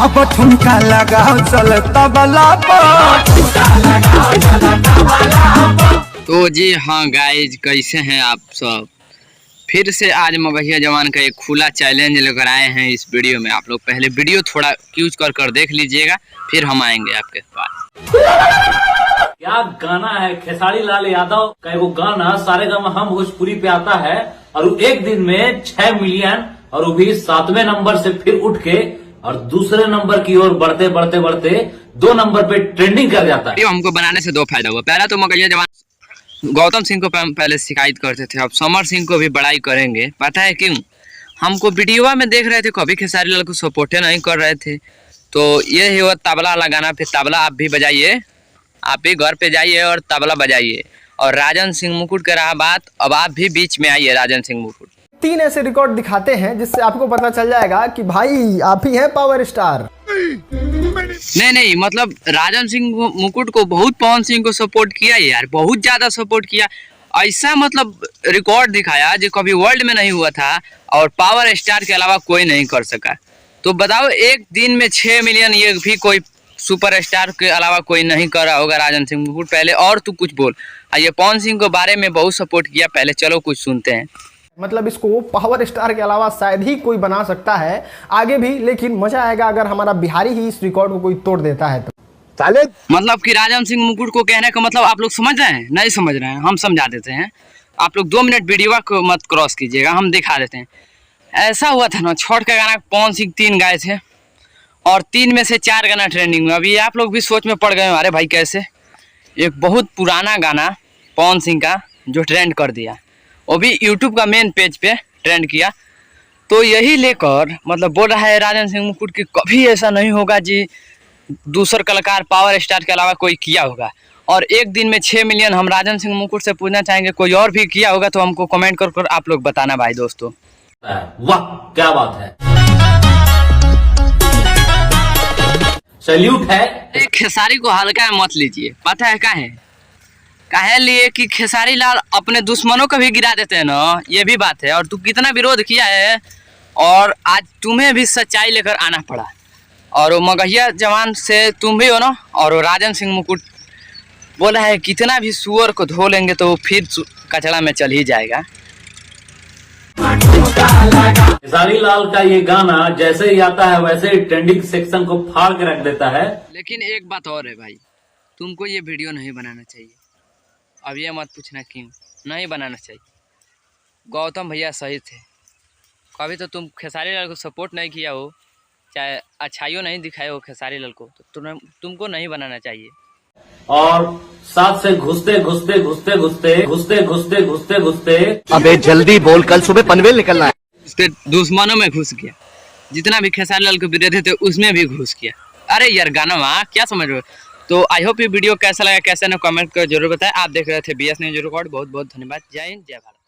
अब ठुमका लगाओ चल तबला तो जी हाँ गाइज, कैसे हैं आप सब। फिर से आज मगहिया जवान का एक खुला चैलेंज लेकर आए हैं इस वीडियो में। आप लोग पहले वीडियो थोड़ा क्यूज कर देख लीजिएगा, फिर हम आएंगे आपके पास। क्या गाना है खेसारी लाल यादव का वो गाना सारेगामा हम भोजपुरी पे आता है और वो एक दिन में 6 मिलियन और वो भी 7वें नंबर से फिर उठ के और दूसरे नंबर की ओर बढ़ते बढ़ते बढ़ते 2 नंबर पे ट्रेंडिंग कर जाता है। हमको बनाने से 2 फायदा हुआ। पहला तो मगहिया जवान गौतम सिंह को पहले शिकायत करते थे, अब समर सिंह को भी बड़ाई करेंगे। पता है क्यों? हमको वीडियो में देख रहे थे, कभी खेसारी लाल को सपोर्ट नहीं कर रहे थे। तो ये ही वो तबला वाला गाना पे तबला आप भी बजाइए, आप भी घर पे जाइए और तबला बजाइए। और राजन सिंह मुकुट का रहा बात, अब आप भी बीच में आइए। राजन सिंह मुकुट 3 ऐसे रिकॉर्ड दिखाते हैं जिससे आपको पता चल जाएगा कि भाई आप ही हैं पावर स्टार। नहीं, मतलब राजन सिंह मुकुट को बहुत पवन सिंह को सपोर्ट किया यार, बहुत ज्यादा सपोर्ट किया। ऐसा मतलब रिकॉर्ड दिखाया जो कभी वर्ल्ड में नहीं हुआ था और पावर स्टार के अलावा कोई नहीं कर सका। तो बताओ, एक दिन में 6 मिलियन, ये भी कोई सुपर स्टार के अलावा कोई नहीं कर रहा होगा राजन सिंह मुकुट। पहले और तू कुछ बोल। ये पवन सिंह के बारे में बहुत सपोर्ट किया पहले, चलो कुछ सुनते हैं। मतलब इसको पावर स्टार के अलावा शायद ही कोई बना सकता है आगे भी, लेकिन मजा आएगा अगर हमारा बिहारी ही इस रिकॉर्ड को कोई तोड़ देता है तो। मतलब कि राजन सिंह मुकुट को कहने का मतलब आप लोग समझ रहे हैं? नहीं समझ रहे हैं, हम समझा देते हैं। आप लोग 2 मिनट वीडियो को मत क्रॉस कीजिएगा, हम दिखा देते हैं। ऐसा हुआ था ना, छठ का गाना पवन सिंह 3 गाए थे और 3 में से 4 गाना ट्रेंडिंग में। अभी आप लोग भी सोच में पड़ गए, अरे भाई कैसे? एक बहुत पुराना गाना पवन सिंह का जो ट्रेंड कर दिया, वो भी यूट्यूब का मेन पेज पे ट्रेंड किया। तो यही लेकर मतलब बोल रहा है राजन सिंह मुकुट कि कभी ऐसा नहीं होगा जी दूसरा कलाकार पावर स्टार के अलावा कोई किया होगा। और एक दिन में 6 मिलियन हम राजन सिंह मुकुट से पूछना चाहेंगे, कोई और भी किया होगा तो हमको कमेंट कर आप लोग बताना भाई दोस्तों। वाह क्या बात है, सैल्यूट है। खेसारी को हल्का मत लीजिए, पता है काहे लिए कि खेसारी लाल अपने दुश्मनों को भी गिरा देते हैं ना, ये भी बात है। और तू कितना विरोध किया है और आज तुम्हें भी सच्चाई लेकर आना पड़ा। और वो मगहिया जवान से तुम भी हो ना, और वो राजन सिंह मुकुट बोला है कितना भी सुअर को धो लेंगे तो वो फिर कचरा में चल ही जाएगा। खेसारी लाल का ये गाना जैसे ही आता है वैसे ही ट्रेंडिंग सेक्शन को फाड़ के रख देता है। लेकिन एक बात और है भाई, तुमको ये वीडियो नहीं बनाना चाहिए। अब ये मत पूछना क्यों नहीं बनाना चाहिए। गौतम भैया सही थे, कभी तो तुम खेसारी लाल को सपोर्ट नहीं किया हो, चाहे अच्छाइयों नहीं दिखाए हो खेसारी लाल को, तो तुमको नहीं बनाना चाहिए। और साथ से घुसते घुसते घुसते घुसते घुसते घुसते घुसते घुसते अबे जल्दी बोल, कल सुबह पनवेल निकलना है। उसके दुश्मनों में घुस गया, जितना भी खेसारी लाल के विरोधी थे उसमें भी घुस गया। अरे यार गाना क्या समझ रहे हो? तो आई होप ये वीडियो कैसा लगा, कैसा ना कमेंट कर जरूर बताएं। आप देख रहे थे BS न्यूज रिकॉर्ड। बहुत बहुत धन्यवाद। जय हिंद, जय भारत।